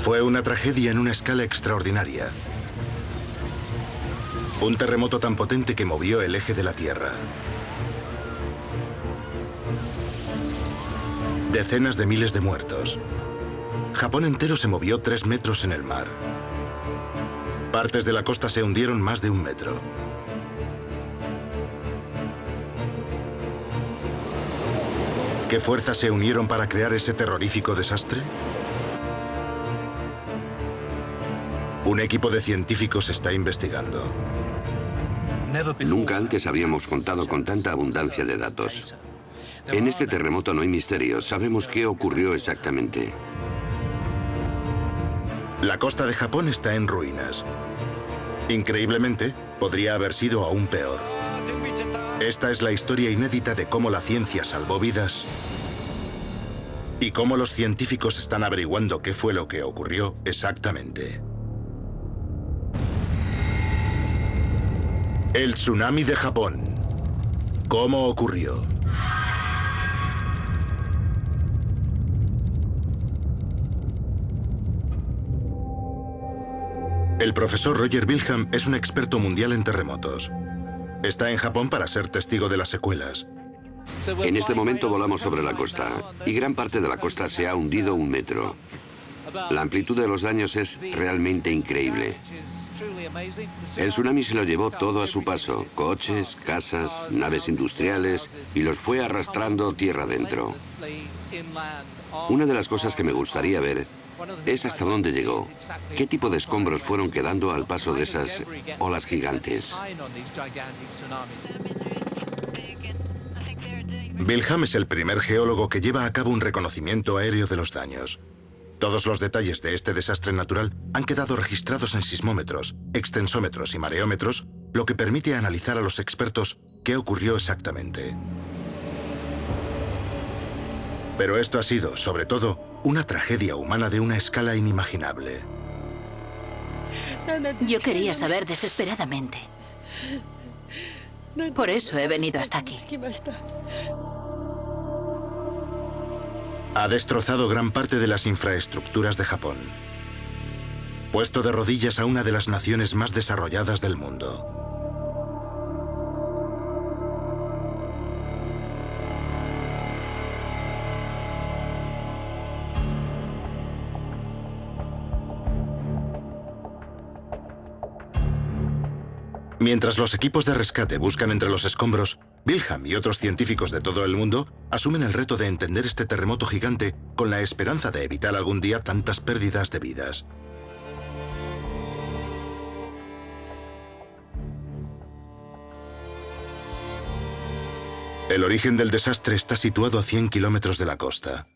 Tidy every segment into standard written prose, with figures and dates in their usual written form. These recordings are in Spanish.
Fue una tragedia en una escala extraordinaria. Un terremoto tan potente que movió el eje de la Tierra. Decenas de miles de muertos. Japón entero se movió 3 metros en el mar. Partes de la costa se hundieron más de 1 metro. ¿Qué fuerzas se unieron para crear ese terrorífico desastre? Un equipo de científicos está investigando. Nunca antes habíamos contado con tanta abundancia de datos. En este terremoto no hay misterio, sabemos qué ocurrió exactamente. La costa de Japón está en ruinas. Increíblemente, podría haber sido aún peor. Esta es la historia inédita de cómo la ciencia salvó vidas y cómo los científicos están averiguando qué fue lo que ocurrió exactamente. El tsunami de Japón. ¿Cómo ocurrió? El profesor Roger Wilhelm es un experto mundial en terremotos. Está en Japón para ser testigo de las secuelas. En este momento volamos sobre la costa y gran parte de la costa se ha hundido 1 metro. La amplitud de los daños es realmente increíble. El tsunami se lo llevó todo a su paso, coches, casas, naves industriales, y los fue arrastrando tierra adentro. Una de las cosas que me gustaría ver es hasta dónde llegó, qué tipo de escombros fueron quedando al paso de esas olas gigantes. Wilhelm es el primer geólogo que lleva a cabo un reconocimiento aéreo de los daños. Todos los detalles de este desastre natural han quedado registrados en sismómetros, extensómetros y mareómetros, lo que permite analizar a los expertos qué ocurrió exactamente. Pero esto ha sido, sobre todo, una tragedia humana de una escala inimaginable. Yo quería saber desesperadamente. Por eso he venido hasta aquí. Ha destrozado gran parte de las infraestructuras de Japón, puesto de rodillas a una de las naciones más desarrolladas del mundo. Mientras los equipos de rescate buscan entre los escombros, Wilhelm y otros científicos de todo el mundo asumen el reto de entender este terremoto gigante con la esperanza de evitar algún día tantas pérdidas de vidas. El origen del desastre está situado a 100 kilómetros de la costa.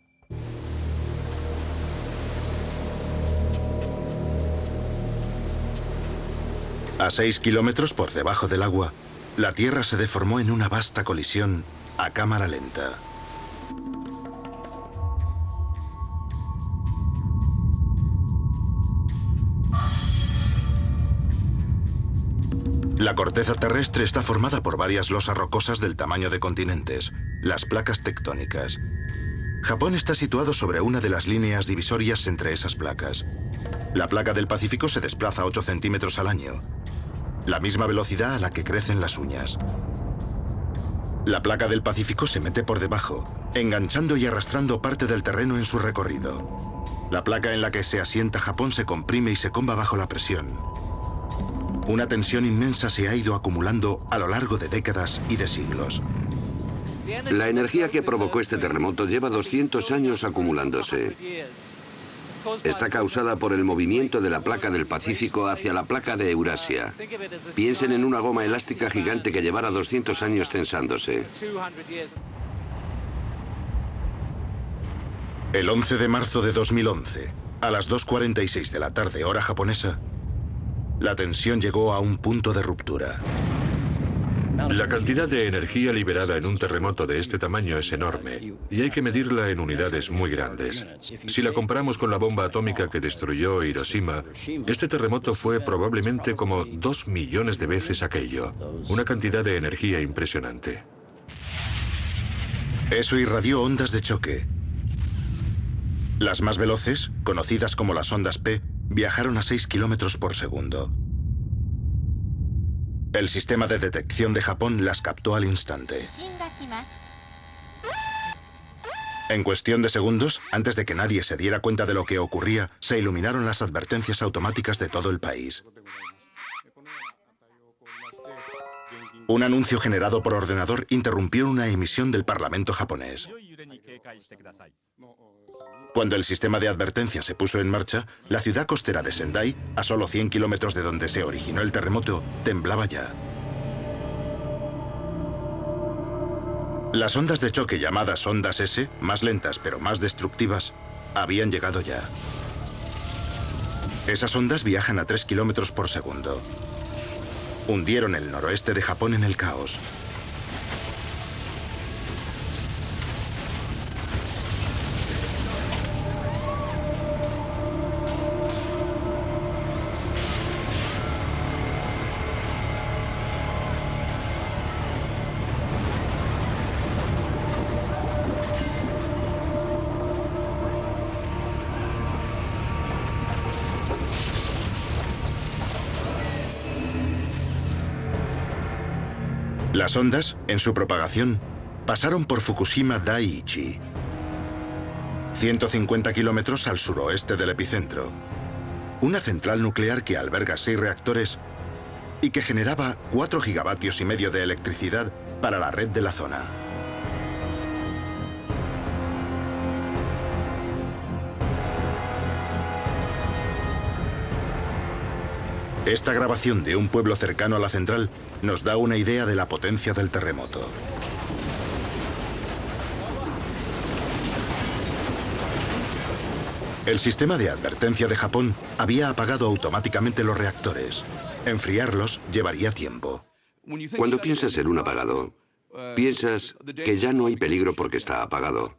A 6 kilómetros por debajo del agua, la Tierra se deformó en una vasta colisión a cámara lenta. La corteza terrestre está formada por varias losas rocosas del tamaño de continentes, las placas tectónicas. Japón está situado sobre una de las líneas divisorias entre esas placas. La placa del Pacífico se desplaza 8 centímetros al año, la misma velocidad a la que crecen las uñas. La placa del Pacífico se mete por debajo, enganchando y arrastrando parte del terreno en su recorrido. La placa en la que se asienta Japón se comprime y se comba bajo la presión. Una tensión inmensa se ha ido acumulando a lo largo de décadas y de siglos. La energía que provocó este terremoto lleva 200 años acumulándose. Está causada por el movimiento de la placa del Pacífico hacia la placa de Eurasia. Piensen en una goma elástica gigante que llevara 200 años tensándose. El 11 de marzo de 2011, a las 2:46 de la tarde, hora japonesa, la tensión llegó a un punto de ruptura. La cantidad de energía liberada en un terremoto de este tamaño es enorme y hay que medirla en unidades muy grandes. Si la comparamos con la bomba atómica que destruyó Hiroshima, este terremoto fue probablemente como 2 millones de veces aquello. Una cantidad de energía impresionante. Eso irradió ondas de choque. Las más veloces, conocidas como las ondas P, viajaron a 6 kilómetros por segundo. El sistema de detección de Japón las captó al instante. En cuestión de segundos, antes de que nadie se diera cuenta de lo que ocurría, se iluminaron las advertencias automáticas de todo el país. Un anuncio generado por ordenador interrumpió una emisión del Parlamento japonés. Cuando el sistema de advertencia se puso en marcha, la ciudad costera de Sendai, a solo 100 kilómetros de donde se originó el terremoto, temblaba ya. Las ondas de choque llamadas ondas S, más lentas pero más destructivas, habían llegado ya. Esas ondas viajan a 3 kilómetros por segundo. Hundieron el noroeste de Japón en el caos. Las ondas, en su propagación, pasaron por Fukushima Daiichi, 150 kilómetros al suroeste del epicentro. Una central nuclear que alberga 6 reactores y que generaba 4,5 gigavatios de electricidad para la red de la zona. Esta grabación de un pueblo cercano a la central nos da una idea de la potencia del terremoto. El sistema de advertencia de Japón había apagado automáticamente los reactores. Enfriarlos llevaría tiempo. Cuando piensas en un apagado, piensas que ya no hay peligro porque está apagado.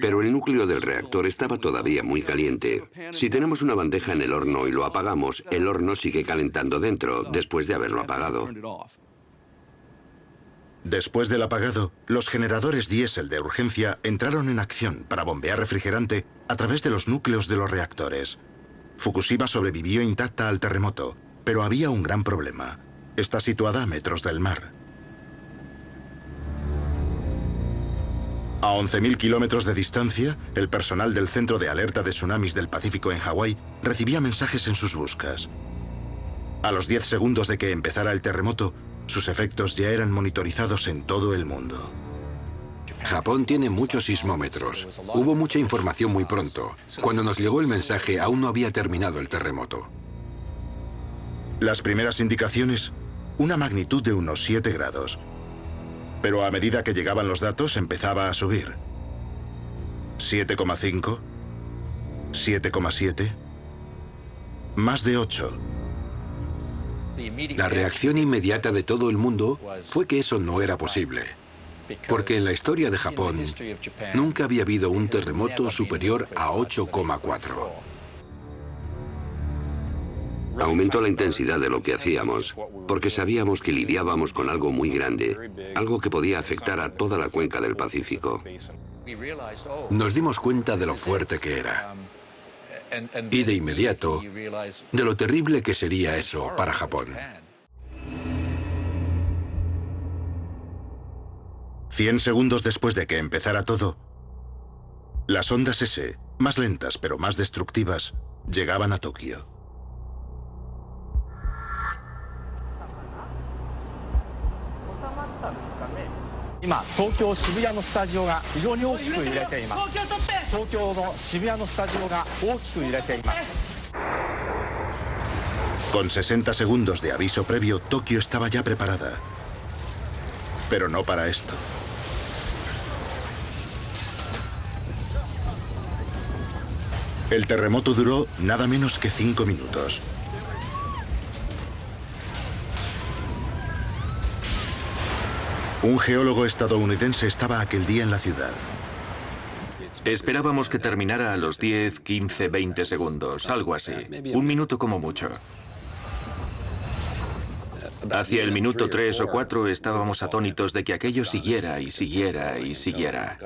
Pero el núcleo del reactor estaba todavía muy caliente. Si tenemos una bandeja en el horno y lo apagamos, el horno sigue calentando dentro, después de haberlo apagado. Después del apagado, los generadores diésel de urgencia entraron en acción para bombear refrigerante a través de los núcleos de los reactores. Fukushima sobrevivió intacta al terremoto, pero había un gran problema. Está situada a metros del mar. A 11.000 kilómetros de distancia, el personal del Centro de Alerta de Tsunamis del Pacífico en Hawái recibía mensajes en sus buscas. A los 10 segundos de que empezara el terremoto, sus efectos ya eran monitorizados en todo el mundo. Japón tiene muchos sismómetros. Hubo mucha información muy pronto. Cuando nos llegó el mensaje, aún no había terminado el terremoto. Las primeras indicaciones, una magnitud de unos 7 grados. Pero a medida que llegaban los datos, empezaba a subir. 7,5, 7,7, más de 8. La reacción inmediata de todo el mundo fue que eso no era posible, porque en la historia de Japón nunca había habido un terremoto superior a 8,4. Aumentó la intensidad de lo que hacíamos, porque sabíamos que lidiábamos con algo muy grande, algo que podía afectar a toda la cuenca del Pacífico. Nos dimos cuenta de lo fuerte que era. Y de inmediato, de lo terrible que sería eso para Japón. 100 segundos después de que empezara todo, las ondas S, más lentas pero más destructivas, llegaban a Tokio. Con 60 segundos de aviso previo, Tokio estaba ya preparada. Pero no para esto. El terremoto duró nada menos que 5 minutos. Un geólogo estadounidense estaba aquel día en la ciudad. Esperábamos que terminara a los 10, 15, 20 segundos, algo así. 1 minuto como mucho. Hacia el minuto 3 o 4 estábamos atónitos de que aquello siguiera y siguiera y siguiera.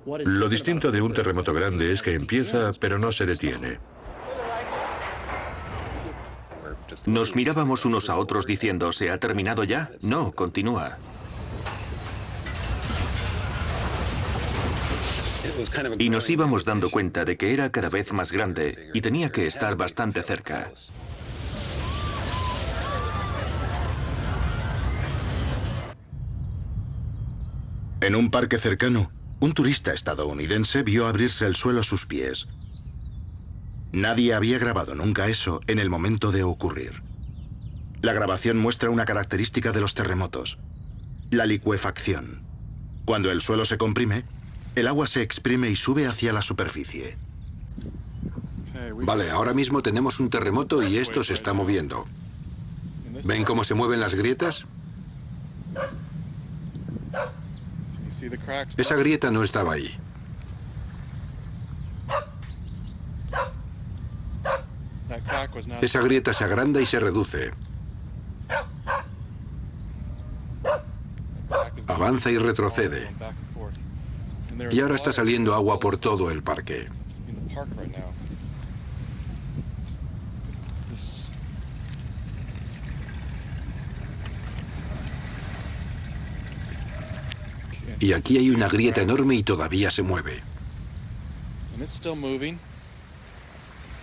Lo distinto de un terremoto grande es que empieza, pero no se detiene. Nos mirábamos unos a otros diciendo, ¿se ha terminado ya? No, continúa. Y nos íbamos dando cuenta de que era cada vez más grande y tenía que estar bastante cerca. En un parque cercano, un turista estadounidense vio abrirse el suelo a sus pies. Nadie había grabado nunca eso en el momento de ocurrir. La grabación muestra una característica de los terremotos: la licuefacción. Cuando el suelo se comprime, el agua se exprime y sube hacia la superficie. Vale, ahora mismo tenemos un terremoto y esto se está moviendo. ¿Ven cómo se mueven las grietas? Esa grieta no estaba ahí. Esa grieta se agranda y se reduce. Avanza y retrocede. Y ahora está saliendo agua por todo el parque. Y aquí hay una grieta enorme y todavía se mueve.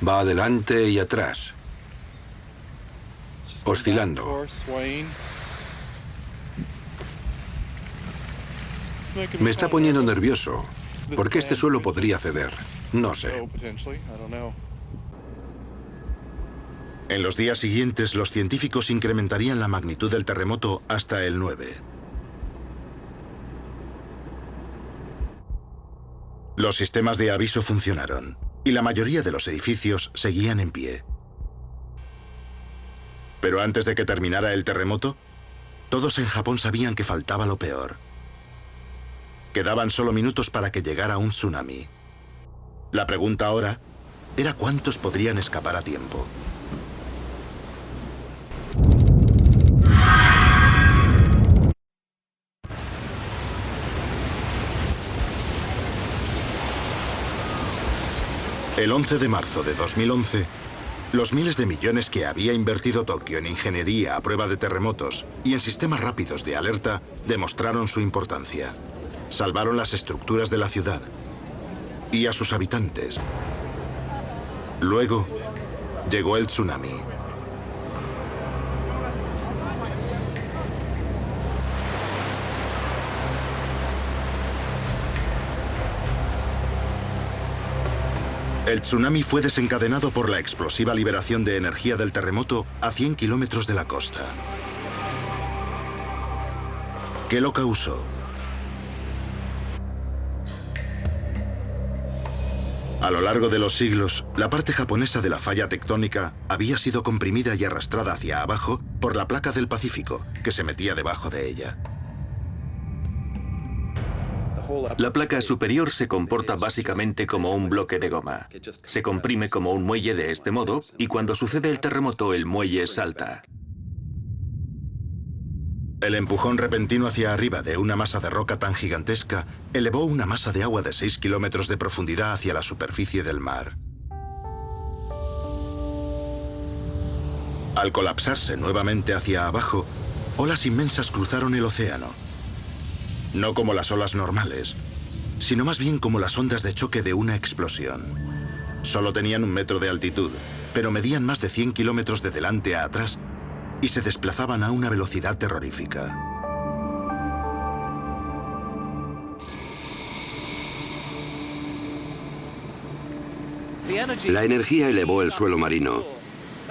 Va adelante y atrás, oscilando. Me está poniendo nervioso, porque este suelo podría ceder. No sé. En los días siguientes, los científicos incrementarían la magnitud del terremoto hasta el 9. Los sistemas de aviso funcionaron, y la mayoría de los edificios seguían en pie. Pero antes de que terminara el terremoto, todos en Japón sabían que faltaba lo peor. Quedaban solo minutos para que llegara un tsunami. La pregunta ahora era cuántos podrían escapar a tiempo. El 11 de marzo de 2011, los miles de millones que había invertido Tokio en ingeniería a prueba de terremotos y en sistemas rápidos de alerta demostraron su importancia. Salvaron las estructuras de la ciudad y a sus habitantes. Luego, llegó el tsunami. El tsunami fue desencadenado por la explosiva liberación de energía del terremoto a 100 kilómetros de la costa. ¿Qué lo causó? A lo largo de los siglos, la parte japonesa de la falla tectónica había sido comprimida y arrastrada hacia abajo por la placa del Pacífico, que se metía debajo de ella. La placa superior se comporta básicamente como un bloque de goma. Se comprime como un muelle de este modo y cuando sucede el terremoto el muelle salta. El empujón repentino hacia arriba de una masa de roca tan gigantesca elevó una masa de agua de 6 kilómetros de profundidad hacia la superficie del mar. Al colapsarse nuevamente hacia abajo, olas inmensas cruzaron el océano. No como las olas normales, sino más bien como las ondas de choque de una explosión. Solo tenían 1 metro de altitud, pero medían más de 100 kilómetros de delante a atrás y se desplazaban a una velocidad terrorífica. La energía elevó el suelo marino.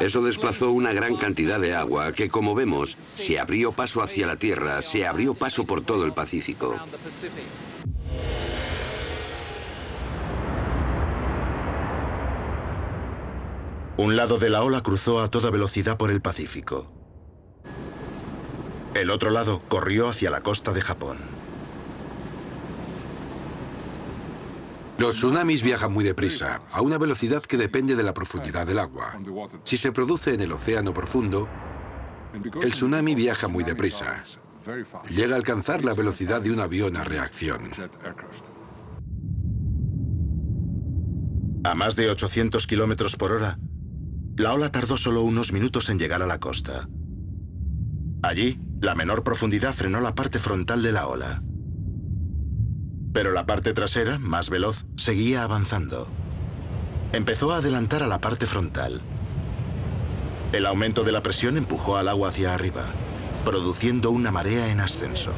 Eso desplazó una gran cantidad de agua que, como vemos, se abrió paso hacia la Tierra, se abrió paso por todo el Pacífico. Un lado de la ola cruzó a toda velocidad por el Pacífico. El otro lado corrió hacia la costa de Japón. Los tsunamis viajan muy deprisa, a una velocidad que depende de la profundidad del agua. Si se produce en el océano profundo, el tsunami viaja muy deprisa. Llega a alcanzar la velocidad de un avión a reacción. A más de 800 kilómetros por hora, la ola tardó solo unos minutos en llegar a la costa. Allí, la menor profundidad frenó la parte frontal de la ola. Pero la parte trasera, más veloz, seguía avanzando. Empezó a adelantar a la parte frontal. El aumento de la presión empujó al agua hacia arriba, produciendo una marea en ascenso.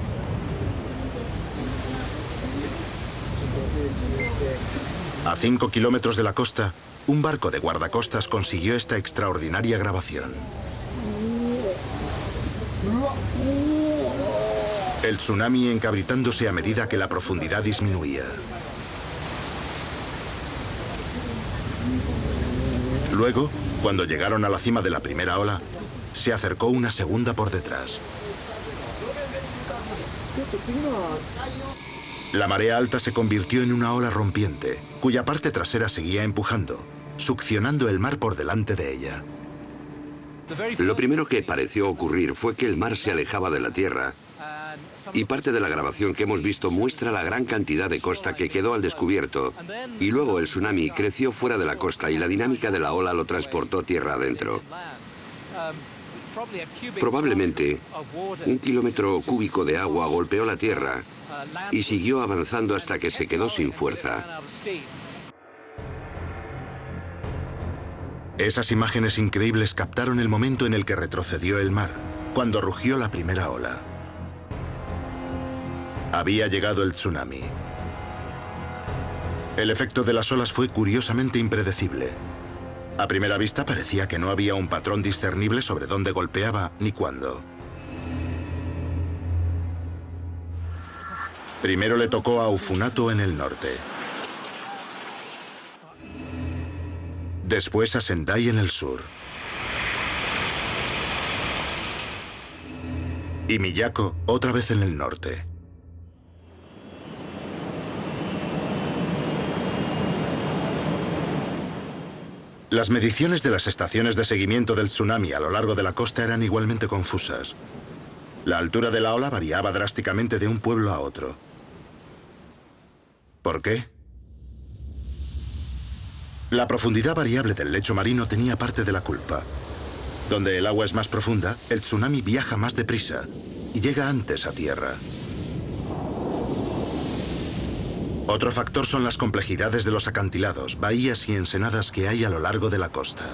A 5 kilómetros de la costa, un barco de guardacostas consiguió esta extraordinaria grabación. El tsunami encabritándose a medida que la profundidad disminuía. Luego, cuando llegaron a la cima de la primera ola, se acercó una segunda por detrás. La marea alta se convirtió en una ola rompiente, cuya parte trasera seguía empujando, succionando el mar por delante de ella. Lo primero que pareció ocurrir fue que el mar se alejaba de la tierra, y parte de la grabación que hemos visto muestra la gran cantidad de costa que quedó al descubierto, y luego el tsunami creció fuera de la costa y la dinámica de la ola lo transportó tierra adentro. Probablemente 1 kilómetro cúbico de agua golpeó la tierra y siguió avanzando hasta que se quedó sin fuerza. Esas imágenes increíbles captaron el momento en el que retrocedió el mar, cuando rugió la primera ola. Había llegado el tsunami. El efecto de las olas fue curiosamente impredecible. A primera vista parecía que no había un patrón discernible sobre dónde golpeaba ni cuándo. Primero le tocó a Ufunato en el norte. Después a Sendai en el sur. Y Miyako otra vez en el norte. Las mediciones de las estaciones de seguimiento del tsunami a lo largo de la costa eran igualmente confusas. La altura de la ola variaba drásticamente de un pueblo a otro. ¿Por qué? La profundidad variable del lecho marino tenía parte de la culpa. Donde el agua es más profunda, el tsunami viaja más deprisa y llega antes a tierra. Otro factor son las complejidades de los acantilados, bahías y ensenadas que hay a lo largo de la costa.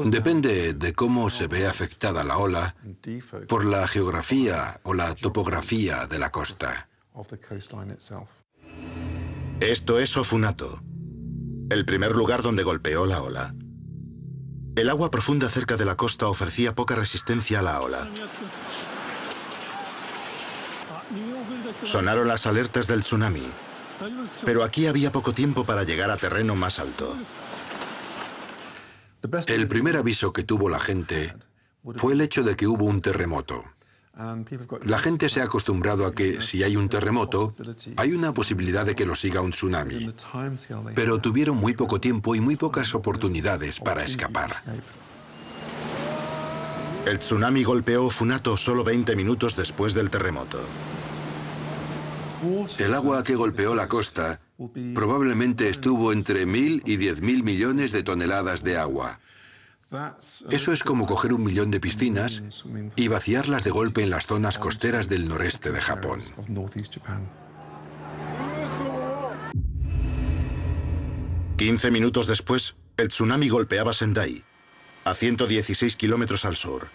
Depende de cómo se ve afectada la ola por la geografía o la topografía de la costa. Esto es Ofunato, el primer lugar donde golpeó la ola. El agua profunda cerca de la costa ofrecía poca resistencia a la ola. Sonaron las alertas del tsunami, pero aquí había poco tiempo para llegar a terreno más alto. El primer aviso que tuvo la gente fue el hecho de que hubo un terremoto. La gente se ha acostumbrado a que si hay un terremoto, hay una posibilidad de que lo siga un tsunami. Pero tuvieron muy poco tiempo y muy pocas oportunidades para escapar. El tsunami golpeó Funato solo 20 minutos después del terremoto. El agua que golpeó la costa probablemente estuvo entre 1.000 y 10.000 millones de toneladas de agua. Eso es como coger 1 millón de piscinas y vaciarlas de golpe en las zonas costeras del noreste de Japón. 15 minutos después, el tsunami golpeaba Sendai, a 116 kilómetros al sur.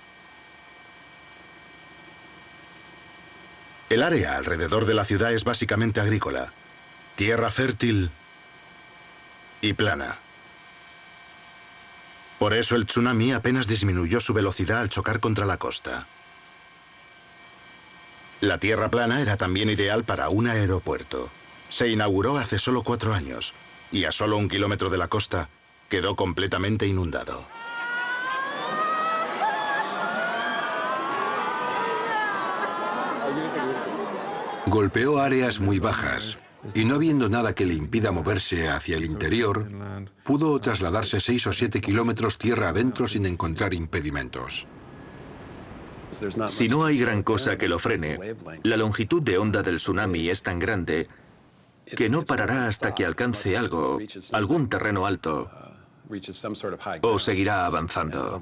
El área alrededor de la ciudad es básicamente agrícola, tierra fértil y plana. Por eso el tsunami apenas disminuyó su velocidad al chocar contra la costa. La tierra plana era también ideal para un aeropuerto. Se inauguró hace solo 4 años y a solo 1 kilómetro de la costa quedó completamente inundado. Golpeó áreas muy bajas y no habiendo nada que le impida moverse hacia el interior, pudo trasladarse 6 o 7 kilómetros tierra adentro sin encontrar impedimentos. Si no hay gran cosa que lo frene, la longitud de onda del tsunami es tan grande que no parará hasta que alcance algo, algún terreno alto, o seguirá avanzando.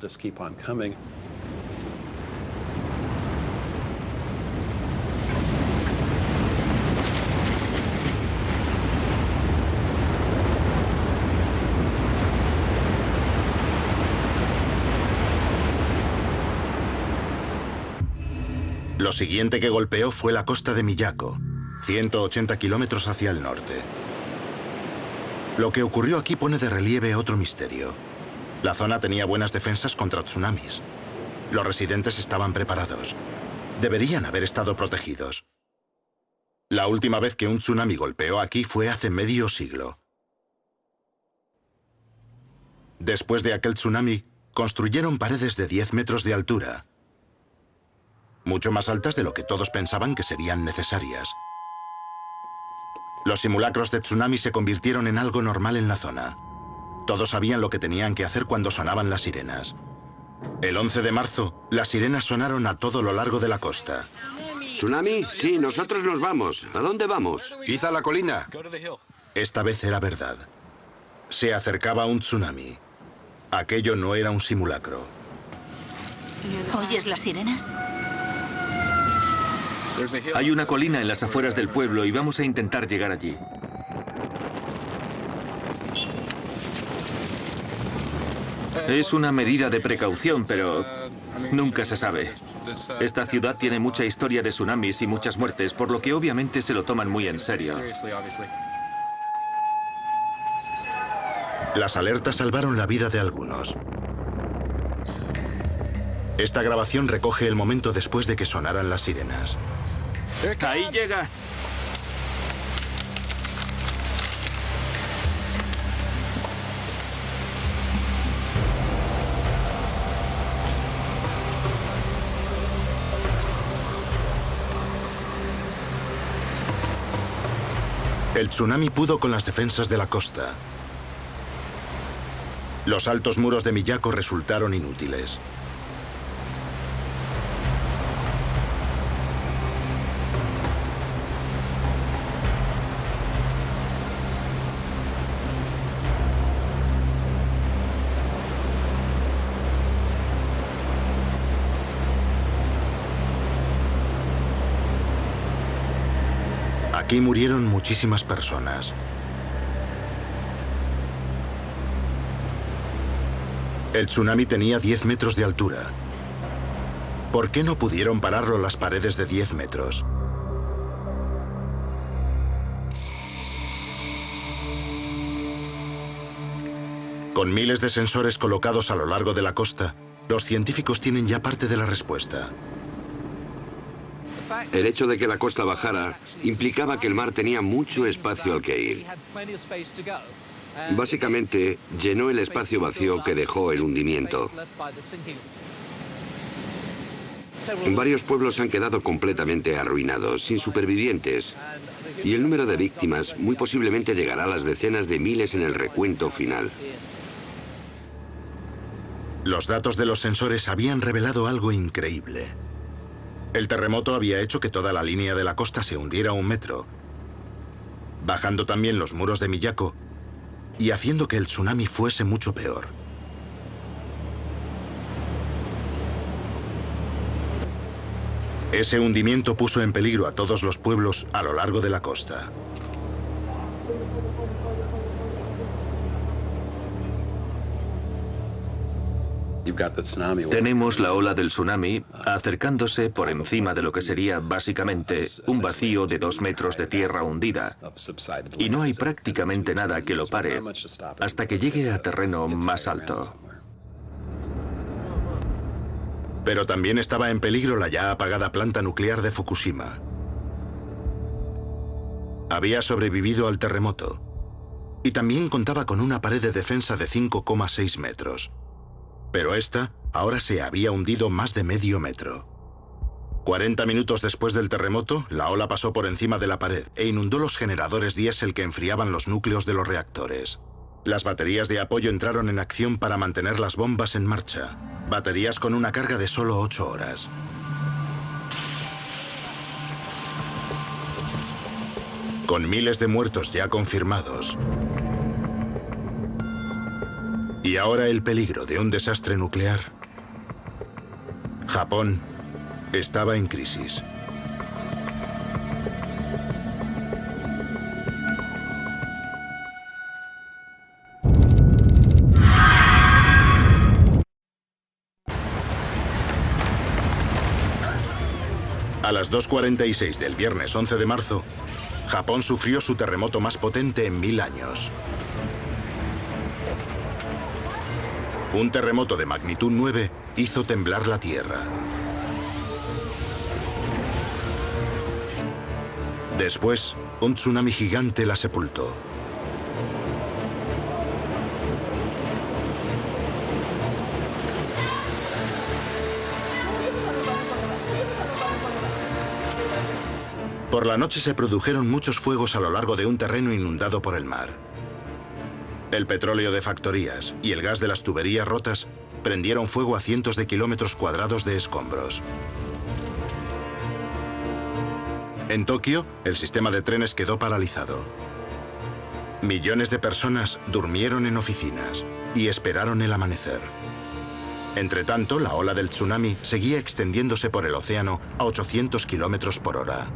Lo siguiente que golpeó fue la costa de Miyako, 180 kilómetros hacia el norte. Lo que ocurrió aquí pone de relieve otro misterio. La zona tenía buenas defensas contra tsunamis. Los residentes estaban preparados. Deberían haber estado protegidos. La última vez que un tsunami golpeó aquí fue hace medio siglo. Después de aquel tsunami, construyeron paredes de 10 metros de altura, mucho más altas de lo que todos pensaban que serían necesarias. Los simulacros de tsunami se convirtieron en algo normal en la zona. Todos sabían lo que tenían que hacer cuando sonaban las sirenas. El 11 de marzo, las sirenas sonaron a todo lo largo de la costa. ¿Tsunami? Sí, nosotros nos vamos. ¿A dónde vamos? ¡Iza la colina! Esta vez era verdad. Se acercaba un tsunami. Aquello no era un simulacro. ¿Oyes las sirenas? Hay una colina en las afueras del pueblo y vamos a intentar llegar allí. Es una medida de precaución, pero nunca se sabe. Esta ciudad tiene mucha historia de tsunamis y muchas muertes, por lo que obviamente se lo toman muy en serio. Las alertas salvaron la vida de algunos. Esta grabación recoge el momento después de que sonaran las sirenas. ¡Ahí llega! El tsunami pudo con las defensas de la costa. Los altos muros de Miyako resultaron inútiles. Aquí murieron muchísimas personas. El tsunami tenía 10 metros de altura. ¿Por qué no pudieron pararlo las paredes de 10 metros? Con miles de sensores colocados a lo largo de la costa, los científicos tienen ya parte de la respuesta. El hecho de que la costa bajara implicaba que el mar tenía mucho espacio al que ir. Básicamente, llenó el espacio vacío que dejó el hundimiento. Varios pueblos han quedado completamente arruinados, sin supervivientes, y el número de víctimas muy posiblemente llegará a las decenas de miles en el recuento final. Los datos de los sensores habían revelado algo increíble. El terremoto había hecho que toda la línea de la costa se hundiera 1 metro, bajando también los muros de Miyako y haciendo que el tsunami fuese mucho peor. Ese hundimiento puso en peligro a todos los pueblos a lo largo de la costa. Tenemos la ola del tsunami acercándose por encima de lo que sería básicamente un vacío de 2 metros de tierra hundida. Y no hay prácticamente nada que lo pare hasta que llegue a terreno más alto. Pero también estaba en peligro la ya apagada planta nuclear de Fukushima. Había sobrevivido al terremoto y también contaba con una pared de defensa de 5,6 metros. Pero esta ahora se había hundido más de medio metro. 40 minutos después del terremoto, la ola pasó por encima de la pared e inundó los generadores diésel que enfriaban los núcleos de los reactores. Las baterías de apoyo entraron en acción para mantener las bombas en marcha. Baterías con una carga de solo 8 horas. Con miles de muertos ya confirmados, y ahora el peligro de un desastre nuclear, Japón estaba en crisis. A las 2:46 del viernes 11 de marzo, Japón sufrió su terremoto más potente en 1000 años. Un terremoto de magnitud 9 hizo temblar la tierra. Después, un tsunami gigante la sepultó. Por la noche se produjeron muchos fuegos a lo largo de un terreno inundado por el mar. El petróleo de factorías y el gas de las tuberías rotas prendieron fuego a cientos de kilómetros cuadrados de escombros. En Tokio, el sistema de trenes quedó paralizado. Millones de personas durmieron en oficinas y esperaron el amanecer. Entretanto, la ola del tsunami seguía extendiéndose por el océano a 800 kilómetros por hora.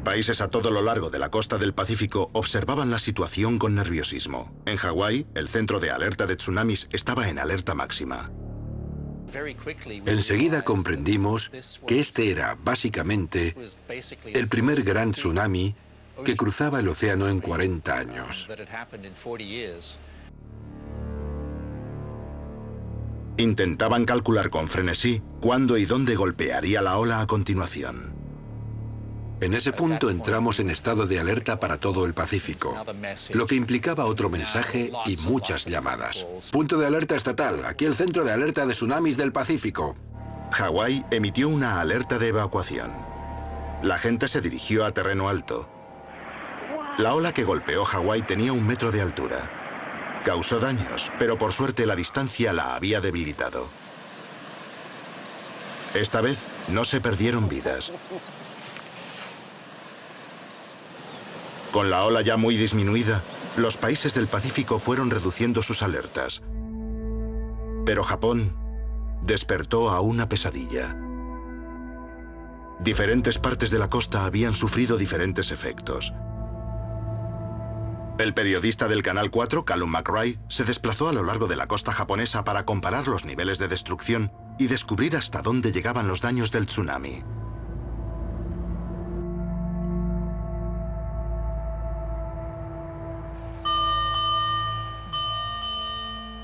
Países a todo lo largo de la costa del Pacífico observaban la situación con nerviosismo. En Hawái, el centro de alerta de tsunamis estaba en alerta máxima. Enseguida comprendimos que este era, básicamente, el primer gran tsunami que cruzaba el océano en 40 años. Intentaban calcular con frenesí cuándo y dónde golpearía la ola a continuación. En ese punto entramos en estado de alerta para todo el Pacífico, lo que implicaba otro mensaje y muchas llamadas. Punto de alerta estatal, aquí el centro de alerta de tsunamis del Pacífico. Hawái emitió una alerta de evacuación. La gente se dirigió a terreno alto. La ola que golpeó Hawái tenía 1 metro de altura. Causó daños, pero por suerte la distancia la había debilitado. Esta vez no se perdieron vidas. Con la ola ya muy disminuida, los países del Pacífico fueron reduciendo sus alertas. Pero Japón despertó a una pesadilla. Diferentes partes de la costa habían sufrido diferentes efectos. El periodista del Canal 4, Callum McRae, se desplazó a lo largo de la costa japonesa para comparar los niveles de destrucción y descubrir hasta dónde llegaban los daños del tsunami.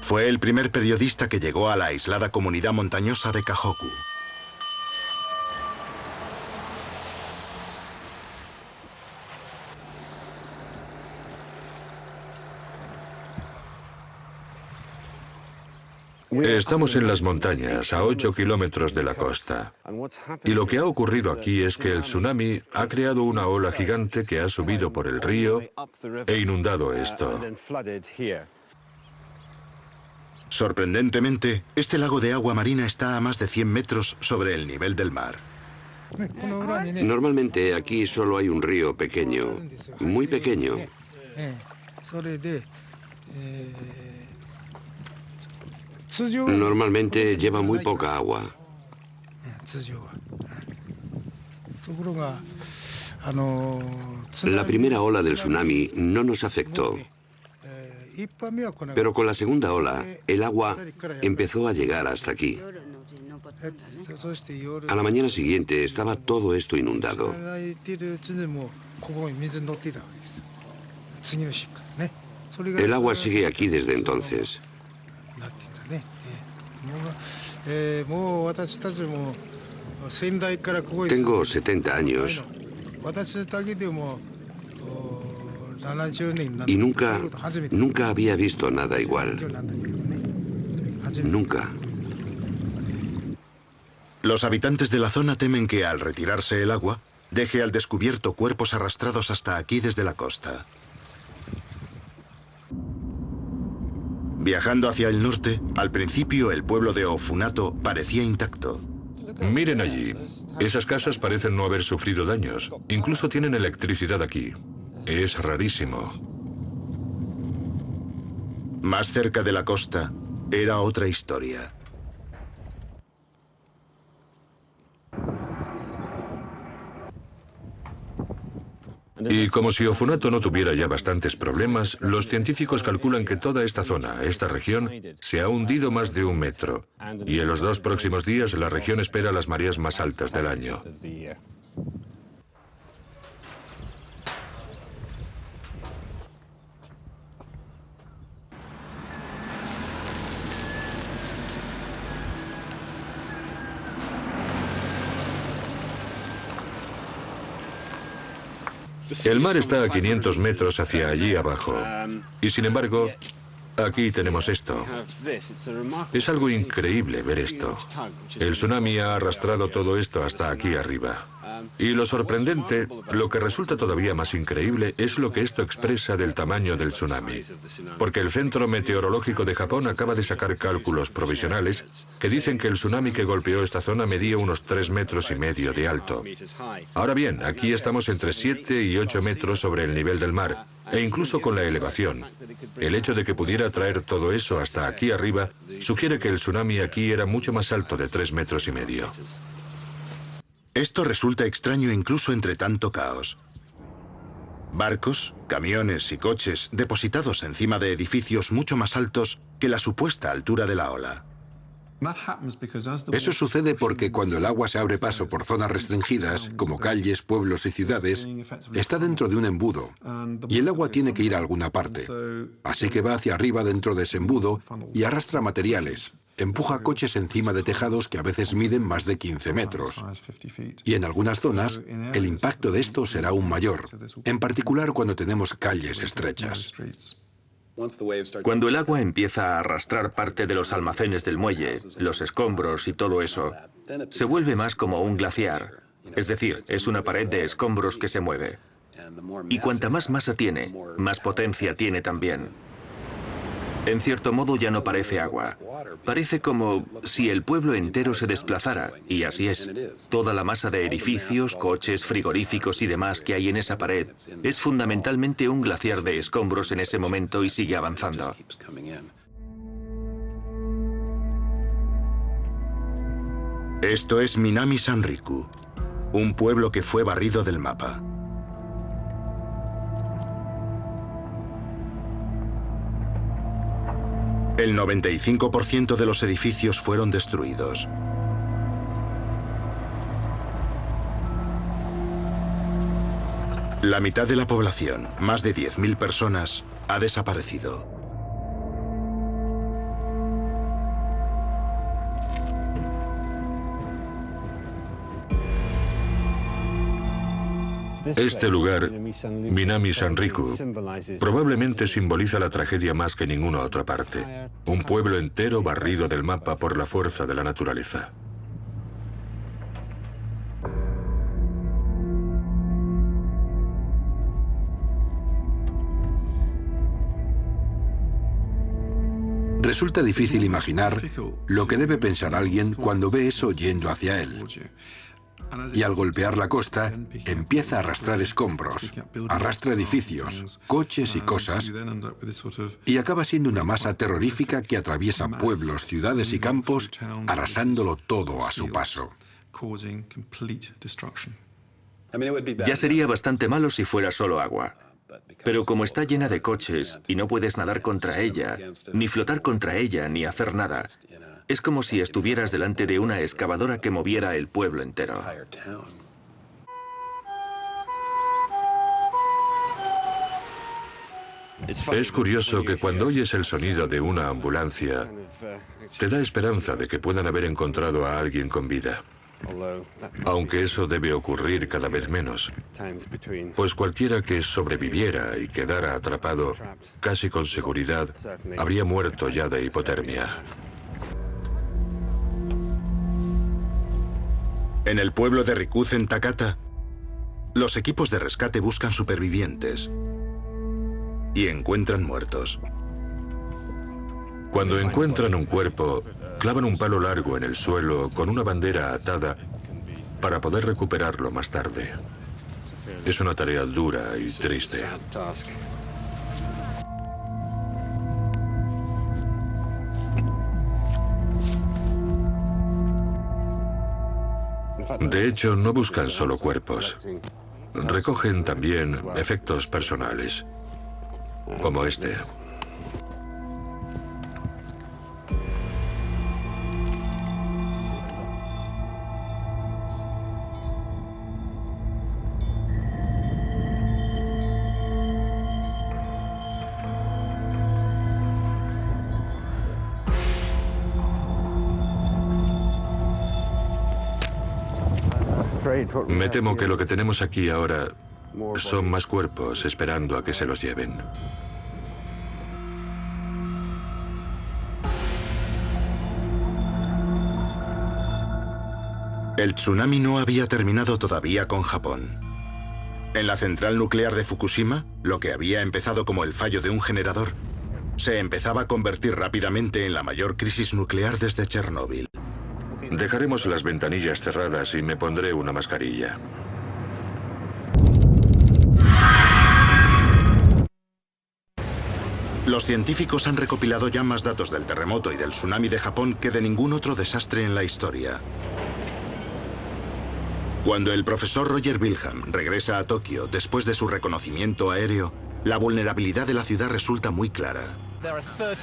Fue el primer periodista que llegó a la aislada comunidad montañosa de Kahoku. Estamos en las montañas, a 8 kilómetros de la costa. Y lo que ha ocurrido aquí es que el tsunami ha creado una ola gigante que ha subido por el río e inundado esto. Sorprendentemente, este lago de agua marina está a más de 100 metros sobre el nivel del mar. Normalmente aquí solo hay un río pequeño, muy pequeño. Normalmente lleva muy poca agua. La primera ola del tsunami no nos afectó. Pero con la segunda ola, el agua empezó a llegar hasta aquí. A la mañana siguiente estaba todo esto inundado. El agua sigue aquí desde entonces. Tengo 70 años. Y nunca había visto nada igual. Nunca. Los habitantes de la zona temen que al retirarse el agua, deje al descubierto cuerpos arrastrados hasta aquí desde la costa. Viajando hacia el norte, al principio el pueblo de Ofunato parecía intacto. Miren allí. Esas casas parecen no haber sufrido daños. Incluso tienen electricidad aquí. Es rarísimo. Más cerca de la costa, era otra historia. Y como si Ofunato no tuviera ya bastantes problemas, los científicos calculan que toda esta zona, esta región, se ha hundido más de 1 metro. Y en los 2 próximos días la región espera las mareas más altas del año. El mar está a 500 metros hacia allí abajo. Y sin embargo, aquí tenemos esto. Es algo increíble ver esto. El tsunami ha arrastrado todo esto hasta aquí arriba. Y lo sorprendente, lo que resulta todavía más increíble, es lo que esto expresa del tamaño del tsunami. Porque el Centro Meteorológico de Japón acaba de sacar cálculos provisionales que dicen que el tsunami que golpeó esta zona medía unos 3,5 metros de alto. Ahora bien, aquí estamos entre 7 y 8 metros sobre el nivel del mar, e incluso con la elevación. El hecho de que pudiera traer todo eso hasta aquí arriba sugiere que el tsunami aquí era mucho más alto de 3,5 metros. Esto resulta extraño incluso entre tanto caos. Barcos, camiones y coches depositados encima de edificios mucho más altos que la supuesta altura de la ola. Eso sucede porque cuando el agua se abre paso por zonas restringidas, como calles, pueblos y ciudades, está dentro de un embudo, y el agua tiene que ir a alguna parte. Así que va hacia arriba dentro de ese embudo y arrastra materiales. Empuja coches encima de tejados que a veces miden más de 15 metros. Y en algunas zonas, el impacto de esto será aún mayor, en particular cuando tenemos calles estrechas. Cuando el agua empieza a arrastrar parte de los almacenes del muelle, los escombros y todo eso, se vuelve más como un glaciar. Es decir, es una pared de escombros que se mueve. Y cuanta más masa tiene, más potencia tiene también. En cierto modo ya no parece agua. Parece como si el pueblo entero se desplazara, y así es. Toda la masa de edificios, coches, frigoríficos y demás que hay en esa pared es fundamentalmente un glaciar de escombros en ese momento y sigue avanzando. Esto es Minami Sanriku, un pueblo que fue barrido del mapa. El 95% de los edificios fueron destruidos. La mitad de la población, más de 10.000 personas, ha desaparecido. Este lugar, Minami Sanriku, probablemente simboliza la tragedia más que ninguna otra parte. Un pueblo entero barrido del mapa por la fuerza de la naturaleza. Resulta difícil imaginar lo que debe pensar alguien cuando ve eso yendo hacia él. Y al golpear la costa, empieza a arrastrar escombros, arrastra edificios, coches y cosas, y acaba siendo una masa terrorífica que atraviesa pueblos, ciudades y campos, arrasándolo todo a su paso. Ya sería bastante malo si fuera solo agua. Pero como está llena de coches y no puedes nadar contra ella, ni flotar contra ella, ni hacer nada, es como si estuvieras delante de una excavadora que moviera el pueblo entero. Es curioso que cuando oyes el sonido de una ambulancia, te da esperanza de que puedan haber encontrado a alguien con vida. Aunque eso debe ocurrir cada vez menos, pues cualquiera que sobreviviera y quedara atrapado, casi con seguridad, habría muerto ya de hipotermia. En el pueblo de Rikuzen, Takata, los equipos de rescate buscan supervivientes y encuentran muertos. Cuando encuentran un cuerpo, clavan un palo largo en el suelo con una bandera atada para poder recuperarlo más tarde. Es una tarea dura y triste. De hecho, no buscan solo cuerpos. Recogen también efectos personales, como este. Me temo que lo que tenemos aquí ahora son más cuerpos esperando a que se los lleven. El tsunami no había terminado todavía con Japón. En la central nuclear de Fukushima, lo que había empezado como el fallo de un generador, se empezaba a convertir rápidamente en la mayor crisis nuclear desde Chernóbil. Dejaremos las ventanillas cerradas y me pondré una mascarilla. Los científicos han recopilado ya más datos del terremoto y del tsunami de Japón que de ningún otro desastre en la historia. Cuando el profesor Roger Wilhelm regresa a Tokio después de su reconocimiento aéreo, la vulnerabilidad de la ciudad resulta muy clara.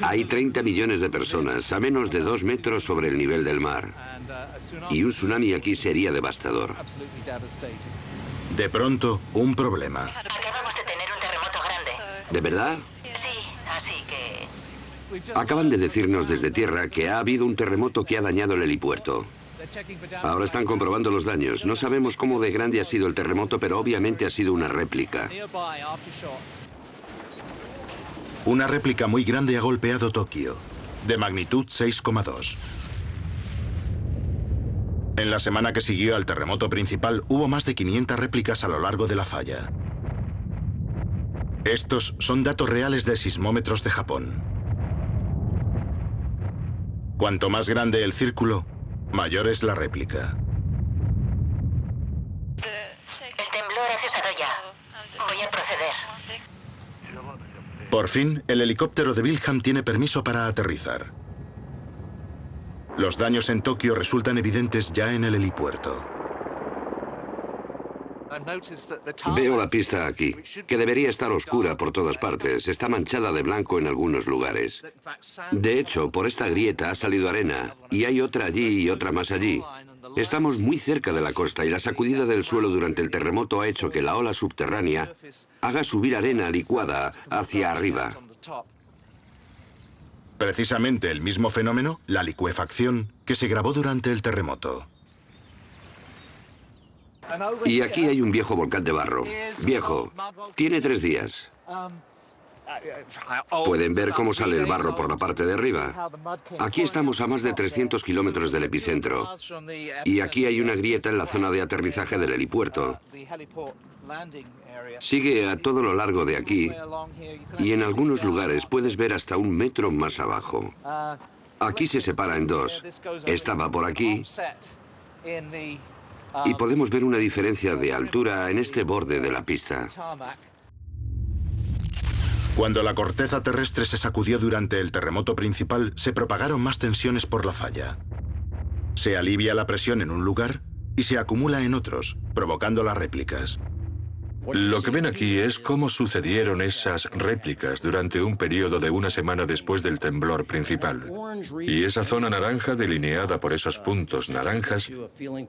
Hay 30 millones de personas a menos de 2 metros sobre el nivel del mar. Y un tsunami aquí sería devastador. De pronto, un problema. Acabamos de tener un terremoto grande. ¿De verdad? Sí, así que... Acaban de decirnos desde tierra que ha habido un terremoto que ha dañado el helipuerto. Ahora están comprobando los daños. No sabemos cómo de grande ha sido el terremoto, pero obviamente ha sido una réplica. Una réplica muy grande ha golpeado Tokio, de magnitud 6,2. En la semana que siguió al terremoto principal hubo más de 500 réplicas a lo largo de la falla. Estos son datos reales de sismómetros de Japón. Cuanto más grande el círculo, mayor es la réplica. El temblor ha cesado ya. Voy a proceder. Por fin, el helicóptero de Wilhelm tiene permiso para aterrizar. Los daños en Tokio resultan evidentes ya en el helipuerto. Veo la pista aquí, que debería estar oscura por todas partes. Está manchada de blanco en algunos lugares. De hecho, por esta grieta ha salido arena, y hay otra allí y otra más allí. Estamos muy cerca de la costa y la sacudida del suelo durante el terremoto ha hecho que la ola subterránea haga subir arena licuada hacia arriba. Precisamente el mismo fenómeno, la licuefacción, que se grabó durante el terremoto. Y aquí hay un viejo volcán de barro. Viejo. Tiene 3 días. ¿Pueden ver cómo sale el barro por la parte de arriba? Aquí estamos a más de 300 kilómetros del epicentro. Y aquí hay una grieta en la zona de aterrizaje del helipuerto. Sigue a todo lo largo de aquí y en algunos lugares puedes ver hasta 1 metro más abajo. Aquí se separa en 2. Esta va por aquí y podemos ver una diferencia de altura en este borde de la pista. Cuando la corteza terrestre se sacudió durante el terremoto principal, se propagaron más tensiones por la falla. Se alivia la presión en un lugar y se acumula en otros, provocando las réplicas. Lo que ven aquí es cómo sucedieron esas réplicas durante un periodo de 1 semana después del temblor principal. Y esa zona naranja delineada por esos puntos naranjas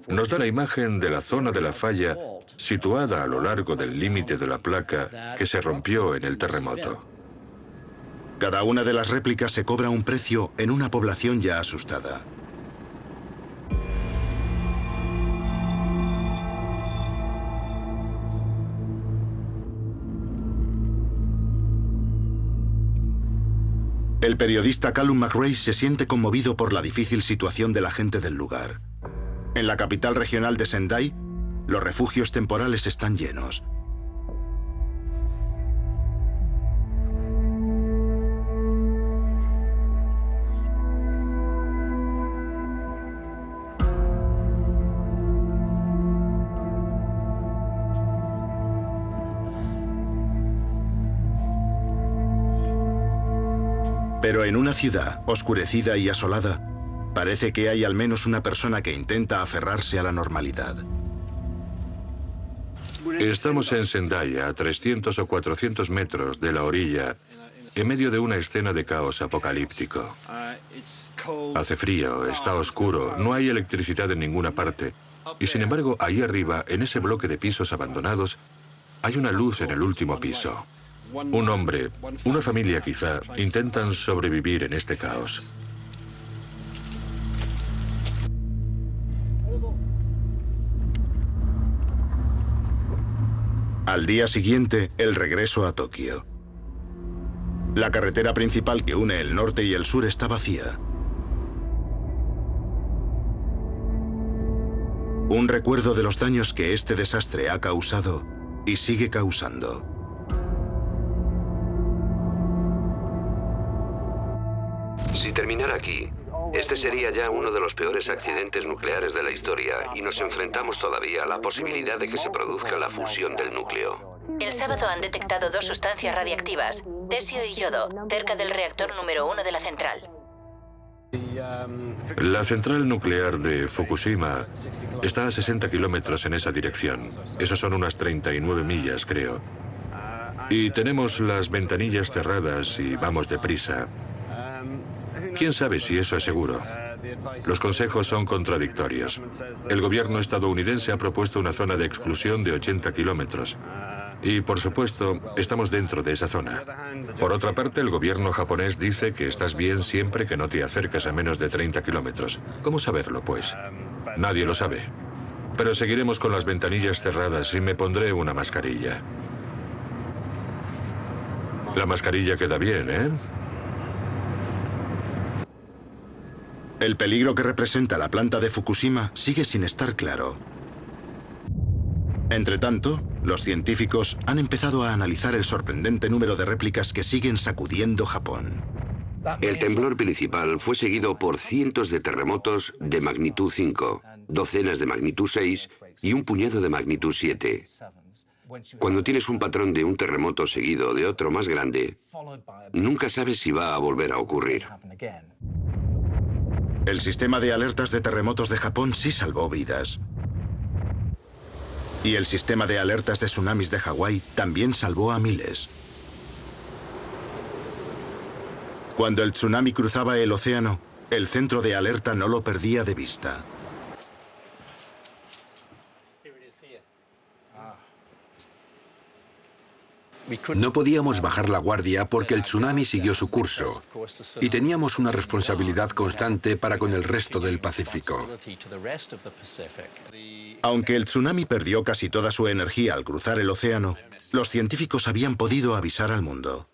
nos da la imagen de la zona de la falla situada a lo largo del límite de la placa que se rompió en el terremoto. Cada una de las réplicas se cobra un precio en una población ya asustada. El periodista Callum McRae se siente conmovido por la difícil situación de la gente del lugar. En la capital regional de Sendai, los refugios temporales están llenos. Pero en una ciudad oscurecida y asolada, parece que hay al menos una persona que intenta aferrarse a la normalidad. Estamos en Zendaya, a 300 o 400 metros de la orilla, en medio de una escena de caos apocalíptico. Hace frío, está oscuro, no hay electricidad en ninguna parte. Y sin embargo, ahí arriba, en ese bloque de pisos abandonados, hay una luz en el último piso. Un hombre, una familia quizá, intentan sobrevivir en este caos. Al día siguiente, el regreso a Tokio. La carretera principal que une el norte y el sur está vacía. Un recuerdo de los daños que este desastre ha causado y sigue causando. Si terminara aquí, este sería ya uno de los peores accidentes nucleares de la historia y nos enfrentamos todavía a la posibilidad de que se produzca la fusión del núcleo. El sábado han detectado 2 sustancias radiactivas, tesio y yodo, cerca del reactor número 1 de la central. La central nuclear de Fukushima está a 60 kilómetros en esa dirección. Esos son unas 39 millas, creo. Y tenemos las ventanillas cerradas y vamos deprisa. ¿Quién sabe si eso es seguro? Los consejos son contradictorios. El gobierno estadounidense ha propuesto una zona de exclusión de 80 kilómetros. Y, por supuesto, estamos dentro de esa zona. Por otra parte, el gobierno japonés dice que estás bien siempre que no te acerques a menos de 30 kilómetros. ¿Cómo saberlo, pues? Nadie lo sabe. Pero seguiremos con las ventanillas cerradas y me pondré una mascarilla. La mascarilla queda bien, ¿eh? El peligro que representa la planta de Fukushima sigue sin estar claro. Entretanto, los científicos han empezado a analizar el sorprendente número de réplicas que siguen sacudiendo Japón. El temblor principal fue seguido por cientos de terremotos de magnitud 5, docenas de magnitud 6 y un puñado de magnitud 7. Cuando tienes un patrón de un terremoto seguido de otro más grande, nunca sabes si va a volver a ocurrir. El sistema de alertas de terremotos de Japón sí salvó vidas. Y el sistema de alertas de tsunamis de Hawái también salvó a miles. Cuando el tsunami cruzaba el océano, el centro de alerta no lo perdía de vista. No podíamos bajar la guardia porque el tsunami siguió su curso y teníamos una responsabilidad constante para con el resto del Pacífico. Aunque el tsunami perdió casi toda su energía al cruzar el océano, los científicos habían podido avisar al mundo.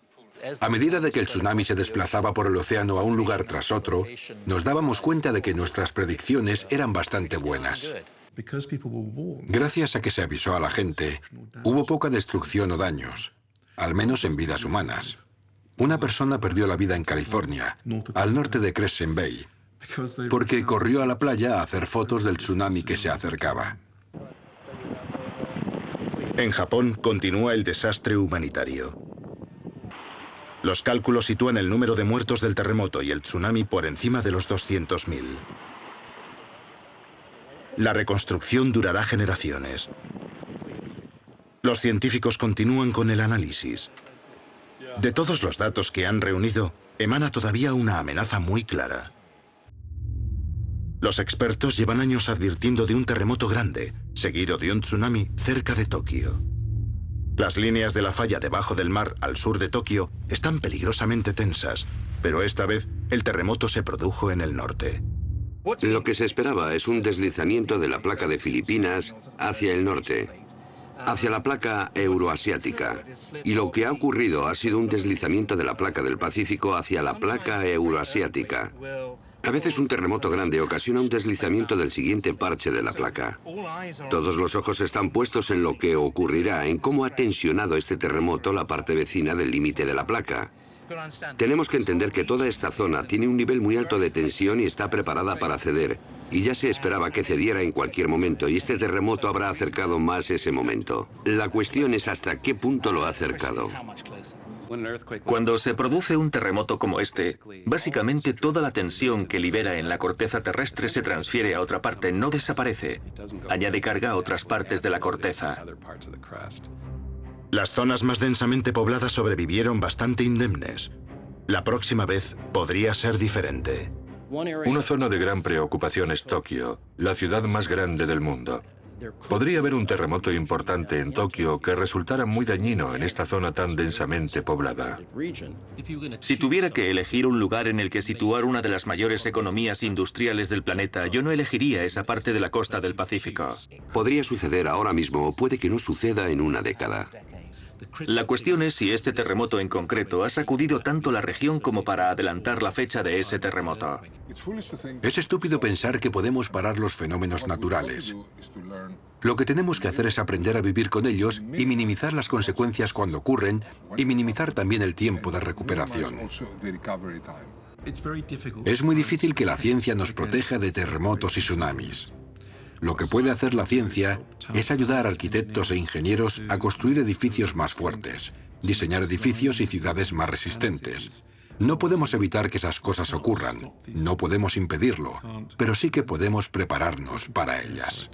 A medida de que el tsunami se desplazaba por el océano a un lugar tras otro, nos dábamos cuenta de que nuestras predicciones eran bastante buenas. Gracias a que se avisó a la gente, hubo poca destrucción o daños, al menos en vidas humanas. Una persona perdió la vida en California, al norte de Crescent Bay, porque corrió a la playa a hacer fotos del tsunami que se acercaba. En Japón continúa el desastre humanitario. Los cálculos sitúan el número de muertos del terremoto y el tsunami por encima de los 200.000. La reconstrucción durará generaciones. Los científicos continúan con el análisis. De todos los datos que han reunido, emana todavía una amenaza muy clara. Los expertos llevan años advirtiendo de un terremoto grande, seguido de un tsunami cerca de Tokio. Las líneas de la falla debajo del mar al sur de Tokio están peligrosamente tensas, pero esta vez el terremoto se produjo en el norte. Lo que se esperaba es un deslizamiento de la placa de Filipinas hacia el norte, hacia la placa euroasiática. Y lo que ha ocurrido ha sido un deslizamiento de la placa del Pacífico hacia la placa euroasiática. A veces un terremoto grande ocasiona un deslizamiento del siguiente parche de la placa. Todos los ojos están puestos en lo que ocurrirá, en cómo ha tensionado este terremoto la parte vecina del límite de la placa. Tenemos que entender que toda esta zona tiene un nivel muy alto de tensión y está preparada para ceder. Y ya se esperaba que cediera en cualquier momento, y este terremoto habrá acercado más ese momento. La cuestión es hasta qué punto lo ha acercado. Cuando se produce un terremoto como este, básicamente toda la tensión que libera en la corteza terrestre se transfiere a otra parte, no desaparece. Añade carga a otras partes de la corteza. Las zonas más densamente pobladas sobrevivieron bastante indemnes. La próxima vez podría ser diferente. Una zona de gran preocupación es Tokio, la ciudad más grande del mundo. Podría haber un terremoto importante en Tokio que resultara muy dañino en esta zona tan densamente poblada. Si tuviera que elegir un lugar en el que situar una de las mayores economías industriales del planeta, yo no elegiría esa parte de la costa del Pacífico. Podría suceder ahora mismo o puede que no suceda en una década. La cuestión es si este terremoto en concreto ha sacudido tanto la región como para adelantar la fecha de ese terremoto. Es estúpido pensar que podemos parar los fenómenos naturales. Lo que tenemos que hacer es aprender a vivir con ellos y minimizar las consecuencias cuando ocurren y minimizar también el tiempo de recuperación. Es muy difícil que la ciencia nos proteja de terremotos y tsunamis. Lo que puede hacer la ciencia es ayudar a arquitectos e ingenieros a construir edificios más fuertes, diseñar edificios y ciudades más resistentes. No podemos evitar que esas cosas ocurran, no podemos impedirlo, pero sí que podemos prepararnos para ellas.